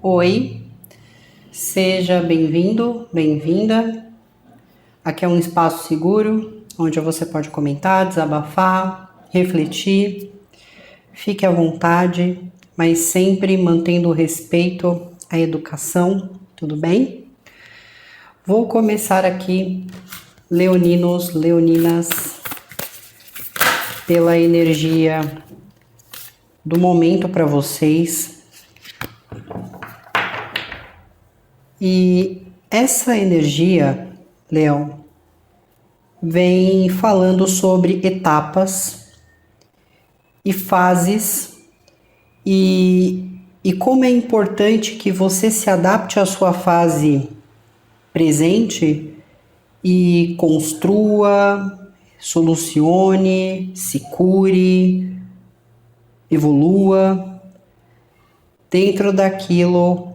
Oi, seja bem-vindo, bem-vinda. Aqui é um espaço seguro, onde você pode comentar, desabafar, refletir. Fique à vontade, mas sempre mantendo o respeito à educação, tudo bem? Vou começar aqui, leoninos, leoninas, pela energia do momento para vocês. E essa energia, Leão, vem falando sobre etapas e fases e como é importante que você se adapte à sua fase presente e construa, solucione, se cure, evolua dentro daquilo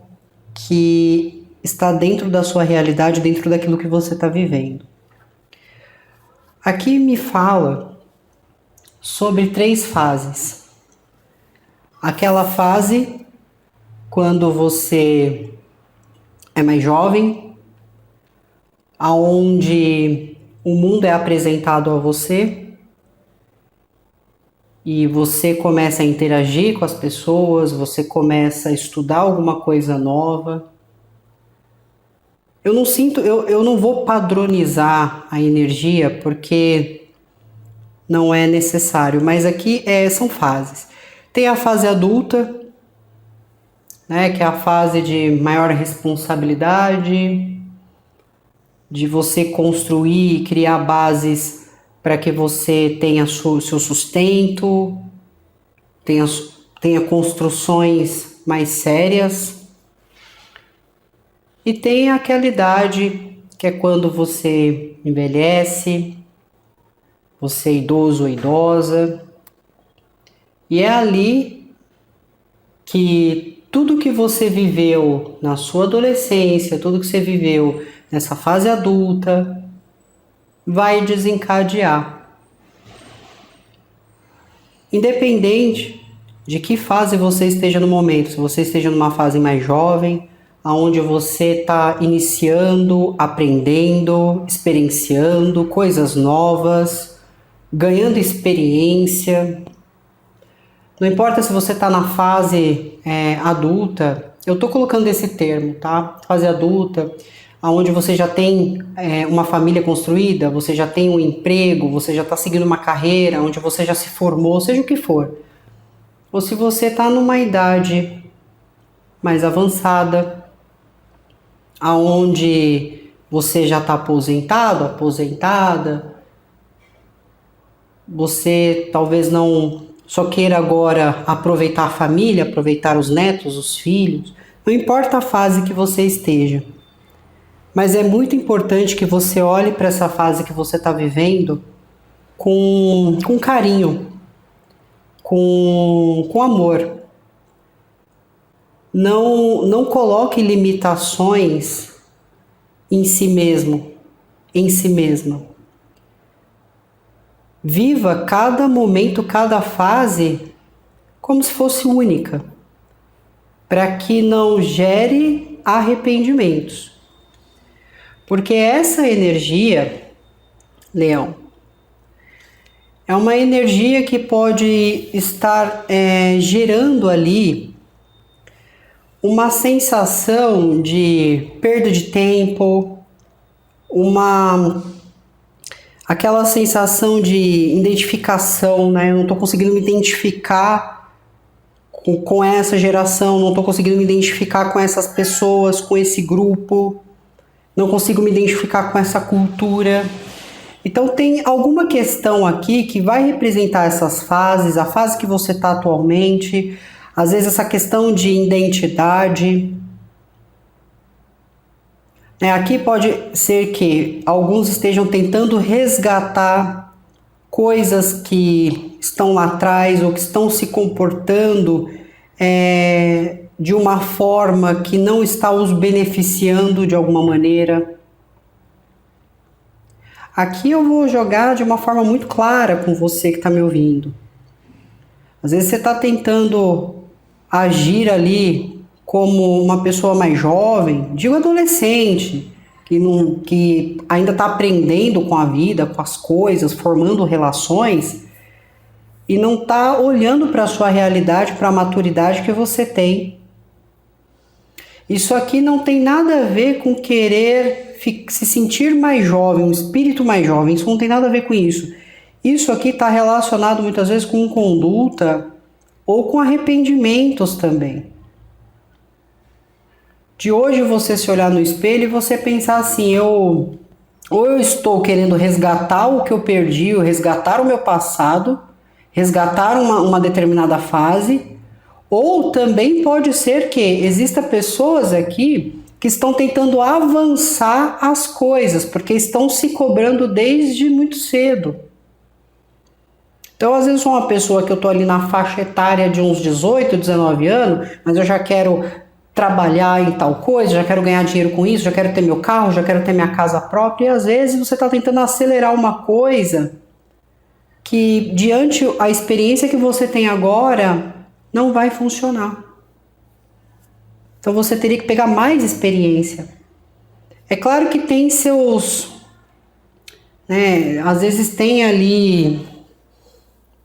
que está dentro da sua realidade, dentro daquilo que você está vivendo. Aqui me fala sobre 3 fases. Aquela fase quando você é mais jovem, aonde o mundo é apresentado a você e você começa a interagir com as pessoas, você começa a estudar alguma coisa nova. Eu não vou padronizar a energia porque não é necessário, mas aqui são fases. Tem a fase adulta, né, que é a fase de maior responsabilidade, de você construir e criar bases para que você tenha seu sustento, tenha construções mais sérias. E tem aquela idade que é quando você envelhece, você é idoso ou idosa, e é ali que tudo que você viveu na sua adolescência, tudo que você viveu nessa fase adulta, vai desencadear. Independente de que fase você esteja no momento, se você esteja numa fase mais jovem, onde você está iniciando, aprendendo, experienciando coisas novas, ganhando experiência. Não importa se você está na fase adulta, eu estou colocando esse termo, tá? Fase adulta, onde você já tem uma família construída, você já tem um emprego, você já está seguindo uma carreira, onde você já se formou, seja o que for. Ou se você está numa idade mais avançada, aonde você já está aposentado, aposentada, você talvez não só queira agora aproveitar a família, aproveitar os netos, os filhos, não importa a fase que você esteja, mas é muito importante que você olhe para essa fase que você está vivendo com carinho, com amor. Não coloque limitações em si mesmo, em si mesma. Viva cada momento, cada fase como se fosse única, para que não gere arrependimentos. Porque essa energia, Leão, é uma energia que pode estar gerando ali uma sensação de perda de tempo, aquela sensação de identificação, né? Eu não estou conseguindo me identificar com essa geração, não estou conseguindo me identificar com essas pessoas, com esse grupo, não consigo me identificar com essa cultura. Então tem alguma questão aqui que vai representar essas fases, a fase que você está atualmente, às vezes essa questão de identidade. Aqui pode ser que alguns estejam tentando resgatar coisas que estão lá atrás ou que estão se comportando de uma forma que não está os beneficiando de alguma maneira. Aqui eu vou jogar de uma forma muito clara com você que está me ouvindo. Às vezes você está tentando agir ali como uma pessoa mais jovem, digo adolescente, que ainda está aprendendo com a vida, com as coisas, formando relações, e não está olhando para a sua realidade, para a maturidade que você tem. Isso aqui não tem nada a ver com querer se sentir mais jovem, um espírito mais jovem, isso não tem nada a ver com isso. Isso aqui está relacionado muitas vezes com conduta ou com arrependimentos também. De hoje você se olhar no espelho e você pensar assim, ou eu estou querendo resgatar o que eu perdi, ou resgatar o meu passado, resgatar uma determinada fase, ou também pode ser que existam pessoas aqui que estão tentando avançar as coisas, porque estão se cobrando desde muito cedo. Então, às vezes, eu sou uma pessoa que eu estou ali na faixa etária de uns 18, 19 anos, mas eu já quero trabalhar em tal coisa, já quero ganhar dinheiro com isso, já quero ter meu carro, já quero ter minha casa própria, e às vezes você está tentando acelerar uma coisa que, diante a experiência que você tem agora, não vai funcionar. Então você teria que pegar mais experiência. É claro que tem seus... às vezes tem ali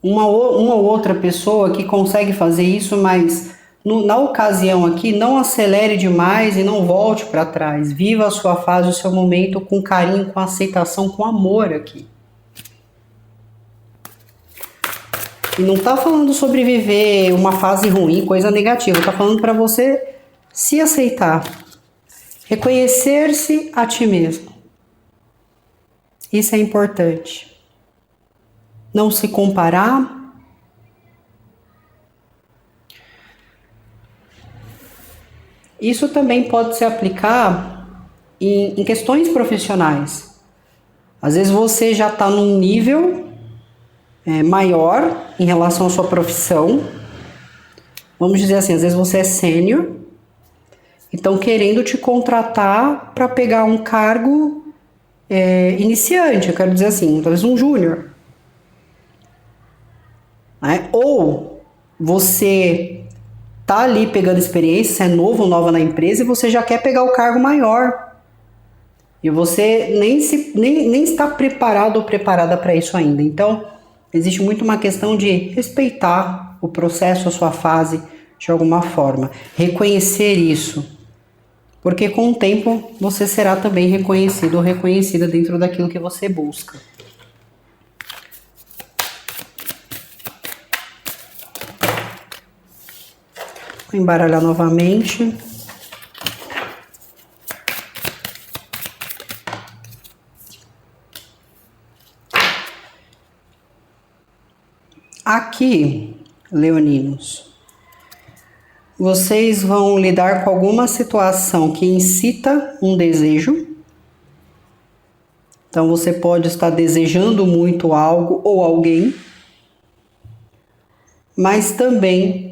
uma ou outra pessoa que consegue fazer isso, mas na ocasião aqui, não acelere demais e não volte para trás. Viva a sua fase, o seu momento com carinho, com aceitação, com amor aqui. E não tá falando sobre viver uma fase ruim, coisa negativa. Tá falando para você se aceitar. Reconhecer-se a ti mesmo. Isso é importante. Não se comparar. Isso também pode se aplicar em questões profissionais. Às vezes você já está num nível maior em relação à sua profissão. Vamos dizer assim, às vezes você é sênior, então querendo te contratar para pegar um cargo iniciante, eu quero dizer assim, talvez um júnior. Ou você tá ali pegando experiência, é novo ou nova na empresa e você já quer pegar o cargo maior. E você nem está preparado ou preparada para isso ainda. Então, existe muito uma questão de respeitar o processo, a sua fase, de alguma forma. Reconhecer isso. Porque com o tempo você será também reconhecido ou reconhecida dentro daquilo que você busca. Vou embaralhar novamente. Aqui, leoninos, vocês vão lidar com alguma situação que incita um desejo. Então você pode estar desejando muito algo ou alguém, mas também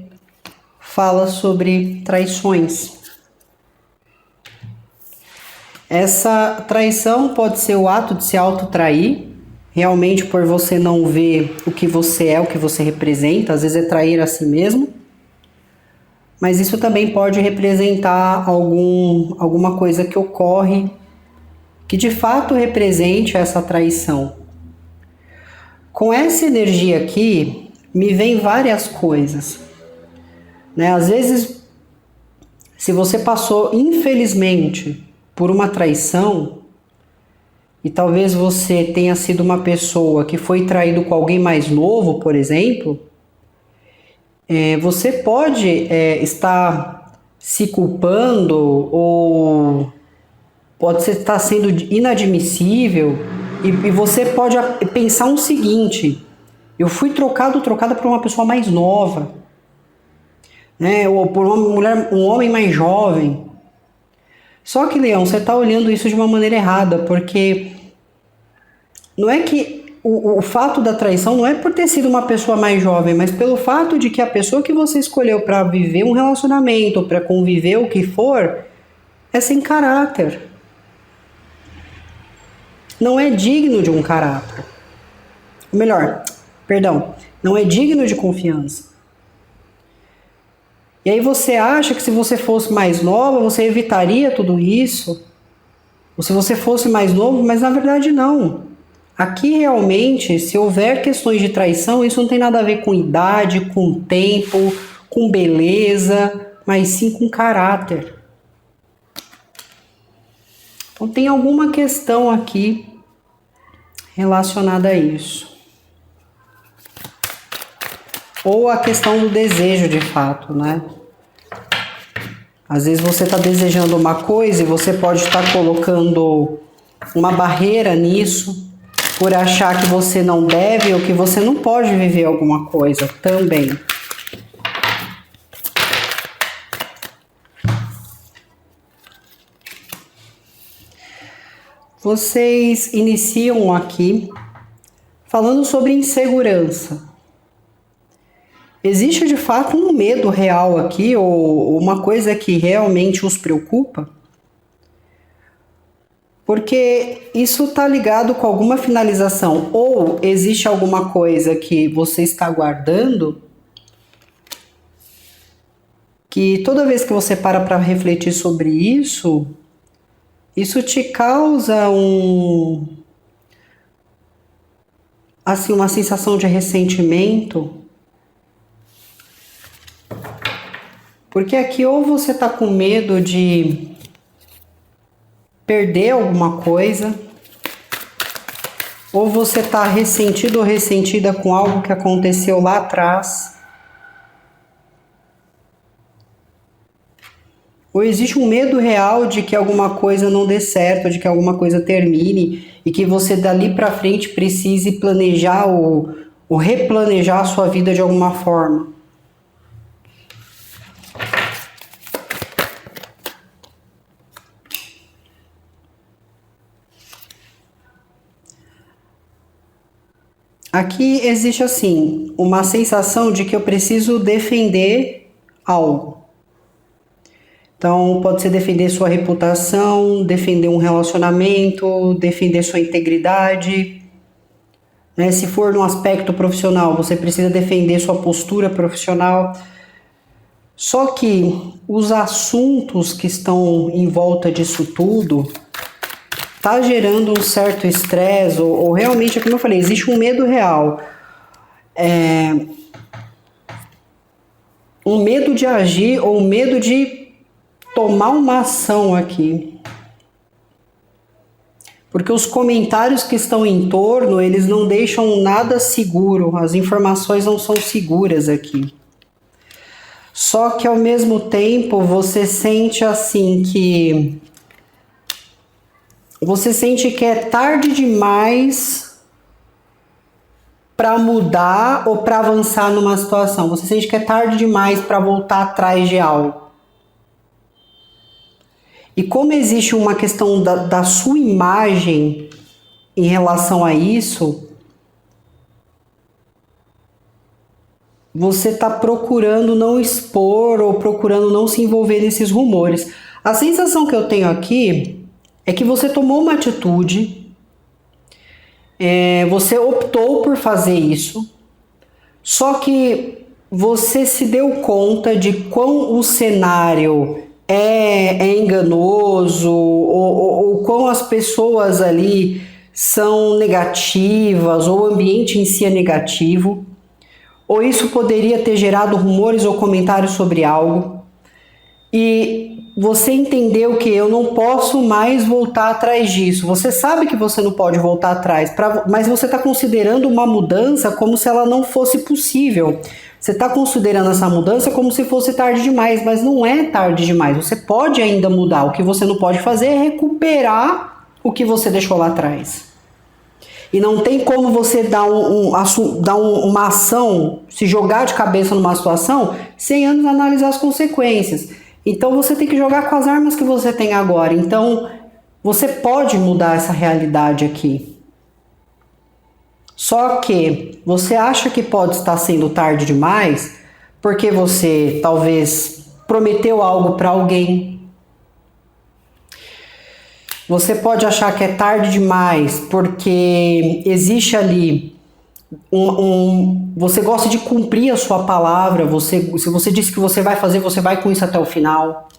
fala sobre traições. Essa traição pode ser o ato de se autotrair, realmente por você não ver o que você é, o que você representa, às vezes é trair a si mesmo, mas isso também pode representar alguma coisa que ocorre que de fato represente essa traição. Com essa energia aqui, me vem várias coisas. Às vezes, se você passou, infelizmente, por uma traição, e talvez você tenha sido uma pessoa que foi traído com alguém mais novo, por exemplo, você pode estar se culpando ou pode estar sendo inadmissível e você pode pensar o seguinte: eu fui trocada por uma pessoa mais nova, ou por uma mulher, um homem mais jovem. Só que, Leão, você está olhando isso de uma maneira errada, porque não é que o fato da traição não é por ter sido uma pessoa mais jovem, mas pelo fato de que a pessoa que você escolheu para viver um relacionamento, para conviver o que for, é sem caráter. Não é digno de um caráter. Ou melhor, perdão, não é digno de confiança. E aí você acha que se você fosse mais nova, você evitaria tudo isso? Ou se você fosse mais novo, mas na verdade não. Aqui realmente, se houver questões de traição, isso não tem nada a ver com idade, com tempo, com beleza, mas sim com caráter. Então tem alguma questão aqui relacionada a isso. Ou a questão do desejo de fato, né? Às vezes você está desejando uma coisa e você pode estar colocando uma barreira nisso por achar que você não deve ou que você não pode viver alguma coisa também. Vocês iniciam aqui falando sobre insegurança. Existe de fato um medo real aqui, ou uma coisa que realmente os preocupa? Porque isso está ligado com alguma finalização, ou existe alguma coisa que você está guardando, que toda vez que você para refletir sobre isso, isso te causa assim, uma sensação de ressentimento. Porque aqui ou você está com medo de perder alguma coisa, ou você está ressentido ou ressentida com algo que aconteceu lá atrás, ou existe um medo real de que alguma coisa não dê certo, de que alguma coisa termine e que você dali para frente precise planejar ou replanejar a sua vida de alguma forma. Aqui existe assim, uma sensação de que eu preciso defender algo. Então pode ser defender sua reputação, defender um relacionamento, defender sua integridade. Né? Se for num aspecto profissional, você precisa defender sua postura profissional. Só que os assuntos que estão em volta disso tudo tá gerando um certo estresse, ou realmente, como eu falei, existe um medo real. Um medo de agir ou um medo de tomar uma ação aqui. Porque os comentários que estão em torno, eles não deixam nada seguro, as informações não são seguras aqui. Só que ao mesmo tempo você sente assim que é tarde demais para mudar ou para avançar numa situação. Você sente que é tarde demais para voltar atrás de algo. E como existe uma questão da sua imagem em relação a isso, você está procurando não expor ou procurando não se envolver nesses rumores. A sensação que eu tenho aqui é que você tomou uma atitude, você optou por fazer isso, só que você se deu conta de quão o cenário é enganoso, ou quão as pessoas ali são negativas, ou o ambiente em si é negativo, ou isso poderia ter gerado rumores ou comentários sobre algo, e você entendeu que eu não posso mais voltar atrás disso. Você sabe que você não pode voltar atrás, mas você está considerando uma mudança como se ela não fosse possível. Você está considerando essa mudança como se fosse tarde demais, mas não é tarde demais. Você pode ainda mudar. O que você não pode fazer é recuperar o que você deixou lá atrás. E não tem como você dar uma ação, se jogar de cabeça numa situação, sem antes analisar as consequências. Então você tem que jogar com as armas que você tem agora. Então você pode mudar essa realidade aqui. Só que você acha que pode estar sendo tarde demais porque você talvez prometeu algo para alguém. Você pode achar que é tarde demais porque existe ali você gosta de cumprir a sua palavra, se você disse que você vai fazer, você vai com isso até o final.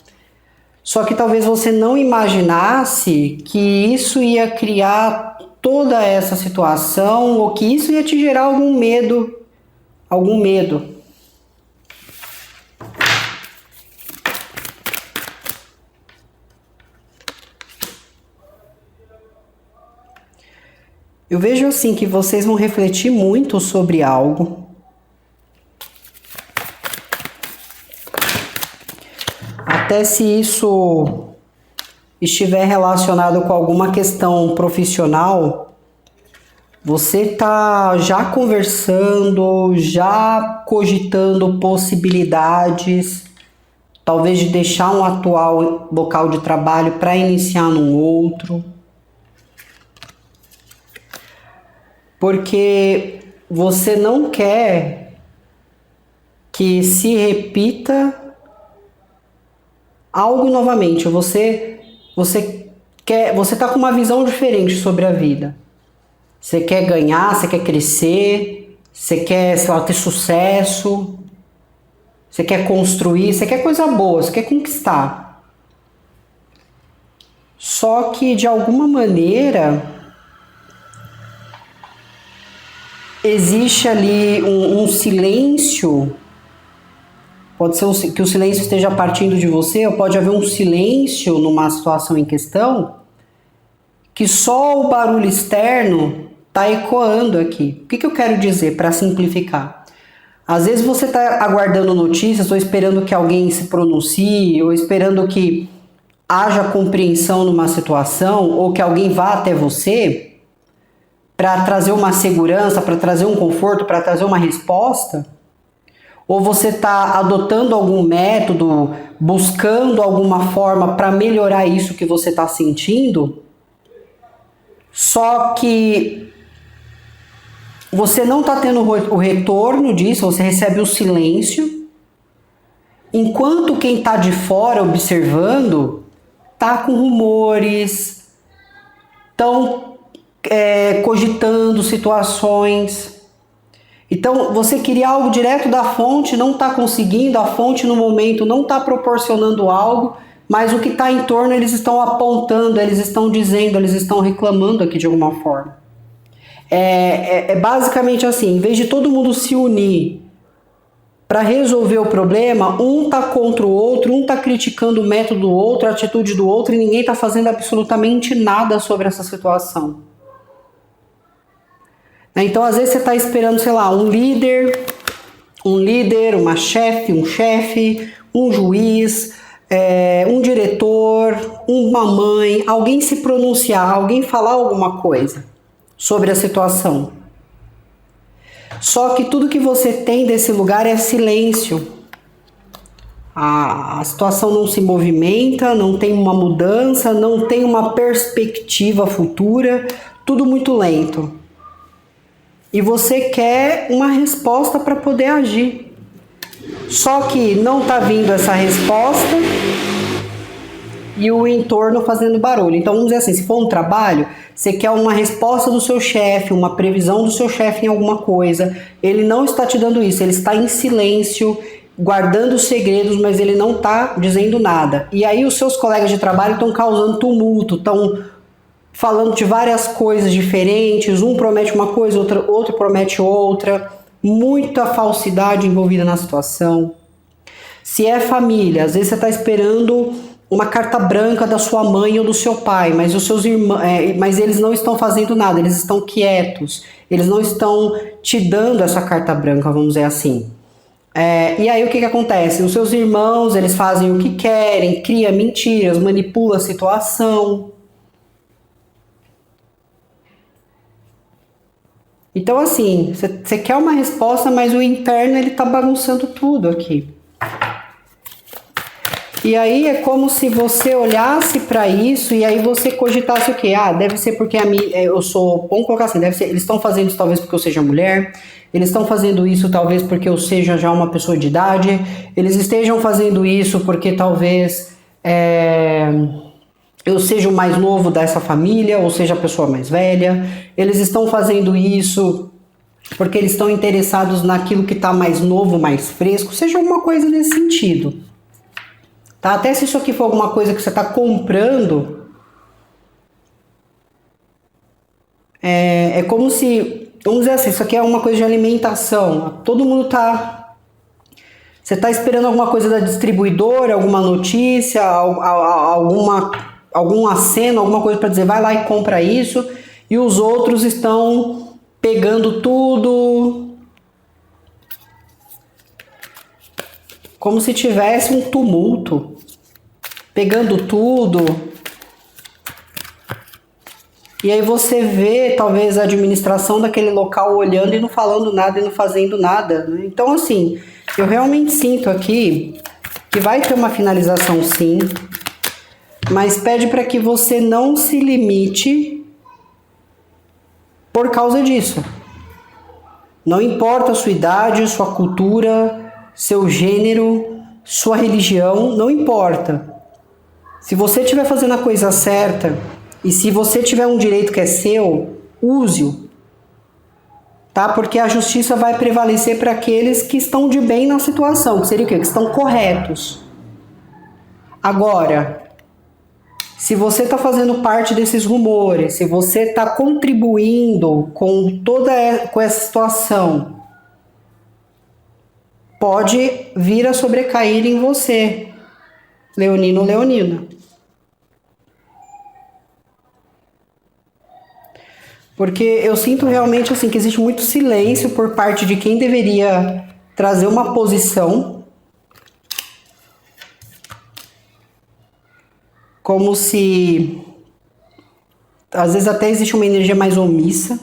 Só que talvez você não imaginasse que isso ia criar toda essa situação ou que isso ia te gerar algum medo, algum medo. Eu vejo assim que vocês vão refletir muito sobre algo. Até se isso estiver relacionado com alguma questão profissional, você está já conversando, já cogitando possibilidades, talvez de deixar um atual local de trabalho para iniciar num outro. Porque você não quer que se repita algo novamente. Você tá com uma visão diferente sobre a vida. Você quer ganhar, você quer crescer, você quer, sei lá, ter sucesso, você quer construir, você quer coisa boa, você quer conquistar. Só que de alguma maneira existe ali um silêncio, pode ser que o silêncio esteja partindo de você, ou pode haver um silêncio numa situação em questão, que só o barulho externo está ecoando aqui. O que eu quero dizer, para simplificar? Às vezes você está aguardando notícias, ou esperando que alguém se pronuncie, ou esperando que haja compreensão numa situação, ou que alguém vá até você para trazer uma segurança, para trazer um conforto, para trazer uma resposta? Ou você está adotando algum método, buscando alguma forma para melhorar isso que você está sentindo, só que você não está tendo o retorno disso, você recebe o silêncio, enquanto quem está de fora observando está com rumores, estão cogitando situações. Então você queria algo direto da fonte, não está conseguindo, a fonte no momento não está proporcionando algo, mas o que está em torno eles estão apontando, eles estão dizendo, eles estão reclamando aqui de alguma forma. É basicamente assim, em vez de todo mundo se unir para resolver o problema, um está contra o outro, um está criticando o método do outro, a atitude do outro, e ninguém está fazendo absolutamente nada sobre essa situação. Então, às vezes você está esperando, sei lá, um líder, uma chefe, um juiz, um diretor, uma mãe, alguém se pronunciar, alguém falar alguma coisa sobre a situação. Só que tudo que você tem desse lugar é silêncio. A situação não se movimenta, não tem uma mudança, não tem uma perspectiva futura, tudo muito lento. E você quer uma resposta para poder agir. Só que não está vindo essa resposta e o entorno fazendo barulho. Então vamos dizer assim, se for um trabalho, você quer uma resposta do seu chefe, uma previsão do seu chefe em alguma coisa. Ele não está te dando isso, ele está em silêncio, guardando segredos, mas ele não está dizendo nada. E aí os seus colegas de trabalho estão causando tumulto, estão falando de várias coisas diferentes, um promete uma coisa, outro promete outra, muita falsidade envolvida na situação. Se é família, às vezes você está esperando uma carta branca da sua mãe ou do seu pai, mas os seus irmãos, mas eles não estão fazendo nada, eles estão quietos, eles não estão te dando essa carta branca, vamos dizer assim. E aí o que acontece? Os seus irmãos, eles fazem o que querem, criam mentiras, manipulam a situação. Então, assim, você quer uma resposta, mas o interno ele tá bagunçando tudo aqui. E aí é como se você olhasse para isso e aí você cogitasse o quê? Deve ser porque eu sou, vamos colocar assim, deve ser, eles estão fazendo isso talvez porque eu seja mulher, eles estão fazendo isso talvez porque eu seja já uma pessoa de idade, eles estejam fazendo isso porque talvez eu seja o mais novo dessa família, ou seja a pessoa mais velha, eles estão fazendo isso porque eles estão interessados naquilo que está mais novo, mais fresco, seja alguma coisa nesse sentido. Tá? Até se isso aqui for alguma coisa que você está comprando, é como se, vamos dizer assim, isso aqui é uma coisa de alimentação. Todo mundo tá... Você está esperando alguma coisa da distribuidora, alguma notícia, algum aceno, alguma coisa para dizer, vai lá e compra isso, e os outros estão pegando tudo, como se tivesse um tumulto, pegando tudo. E aí você vê, talvez, a administração daquele local olhando e não falando nada e não fazendo nada, né? Então, assim, eu realmente sinto aqui que vai ter uma finalização, sim, mas pede para que você não se limite por causa disso. Não importa a sua idade, sua cultura, seu gênero, sua religião, não importa. Se você estiver fazendo a coisa certa e se você tiver um direito que é seu, use-o. Tá? Porque a justiça vai prevalecer para aqueles que estão de bem na situação, que seria o quê? Que estão corretos. Agora, se você está fazendo parte desses rumores, se você está contribuindo com essa situação, pode vir a sobrecair em você, leonino ou leonina. Porque eu sinto realmente assim que existe muito silêncio por parte de quem deveria trazer uma posição, como se às vezes até existe uma energia mais omissa,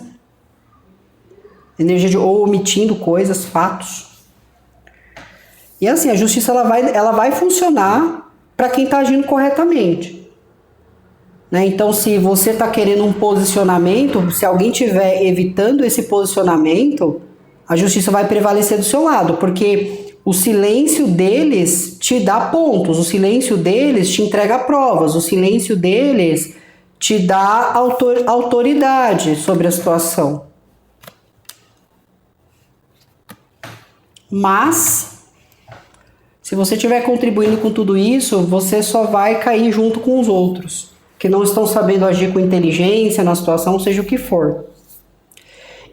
energia de ou omitindo coisas, fatos. E assim, a justiça ela vai funcionar para quem está agindo corretamente. Né? Então, se você está querendo um posicionamento, se alguém estiver evitando esse posicionamento, a justiça vai prevalecer do seu lado, porque o silêncio deles te dá pontos, o silêncio deles te entrega provas, o silêncio deles te dá autoridade sobre a situação. Mas, se você estiver contribuindo com tudo isso, você só vai cair junto com os outros, que não estão sabendo agir com inteligência na situação, seja o que for.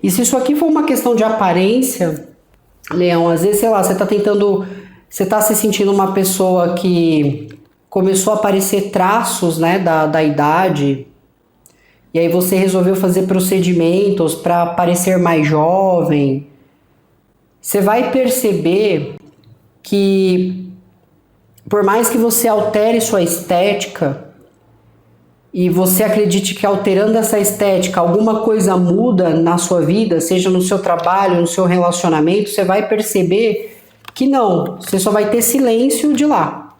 E se isso aqui for uma questão de aparência, Leão, às vezes, sei lá, você está se sentindo uma pessoa que começou a aparecer traços, né, da idade, e aí você resolveu fazer procedimentos para parecer mais jovem, você vai perceber que, por mais que você altere sua estética, e você acredite que alterando essa estética alguma coisa muda na sua vida, seja no seu trabalho, no seu relacionamento, você vai perceber que não, você só vai ter silêncio de lá.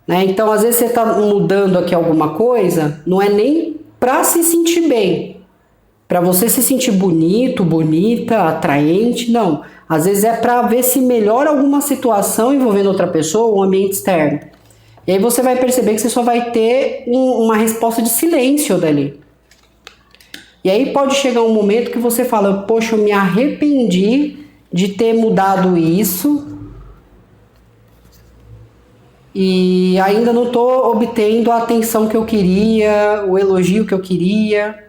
Né? Então, às vezes você está mudando aqui alguma coisa, não é nem para se sentir bem, para você se sentir bonito, bonita, atraente, não. Às vezes é para ver se melhora alguma situação envolvendo outra pessoa ou um ambiente externo. E aí você vai perceber que você só vai ter uma resposta de silêncio dali. E aí pode chegar um momento que você fala, poxa, eu me arrependi de ter mudado isso e ainda não estou obtendo a atenção que eu queria, o elogio que eu queria.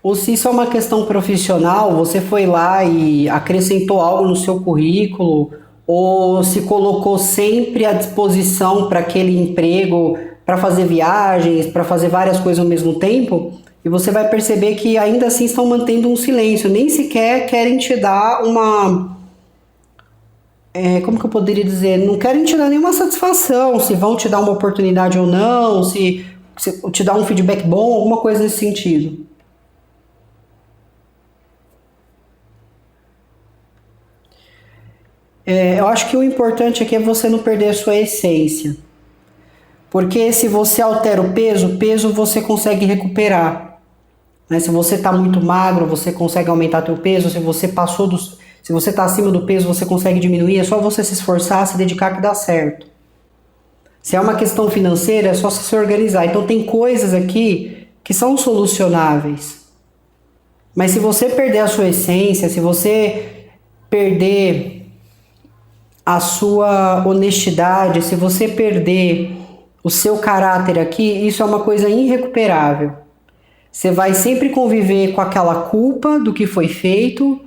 Ou se isso é uma questão profissional, você foi lá e acrescentou algo no seu currículo, ou se colocou sempre à disposição para aquele emprego, para fazer viagens, para fazer várias coisas ao mesmo tempo, e você vai perceber que ainda assim estão mantendo um silêncio, nem sequer querem te dar uma... como que eu poderia dizer? Não querem te dar nenhuma satisfação, se vão te dar uma oportunidade ou não, se te dar um feedback bom, alguma coisa nesse sentido. Eu acho que o importante aqui é você não perder a sua essência. Porque se você altera o peso você consegue recuperar. Né? Se você está muito magro, você consegue aumentar teu peso. Se Se você está acima do peso, você consegue diminuir, é só você se esforçar, se dedicar que dá certo. Se é uma questão financeira, é só se organizar. Então tem coisas aqui que são solucionáveis. Mas se você perder a sua essência, se você perder a sua honestidade, se você perder o seu caráter aqui, isso é uma coisa irrecuperável. Você vai sempre conviver com aquela culpa do que foi feito,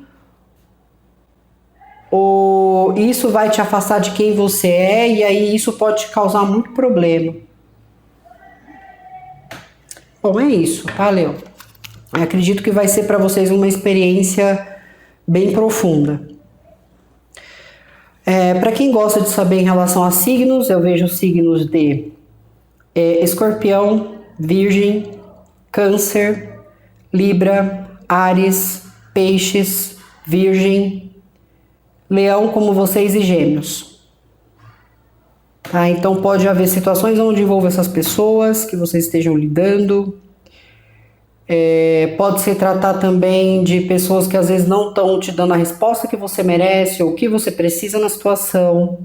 ou isso vai te afastar de quem você é, e aí isso pode te causar muito problema. Bom, é isso, valeu. Eu acredito que vai ser para vocês uma experiência bem profunda. Para quem gosta de saber em relação a signos, eu vejo signos de Escorpião, Virgem, Câncer, Libra, Áries, Peixes, Virgem, Leão como vocês e Gêmeos. Tá? Então pode haver situações onde envolve essas pessoas que vocês estejam lidando. Pode se tratar também de pessoas que às vezes não estão te dando a resposta que você merece ou que você precisa na situação.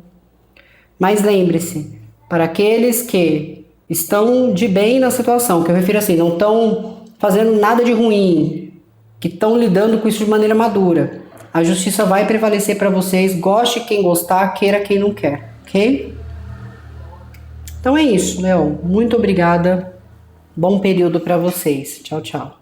Mas lembre-se, para aqueles que estão de bem na situação, que eu refiro assim, não estão fazendo nada de ruim, que estão lidando com isso de maneira madura, a justiça vai prevalecer para vocês, goste quem gostar, queira quem não quer, ok? Então é isso, Leão. Muito obrigada. Bom período para vocês. Tchau, tchau.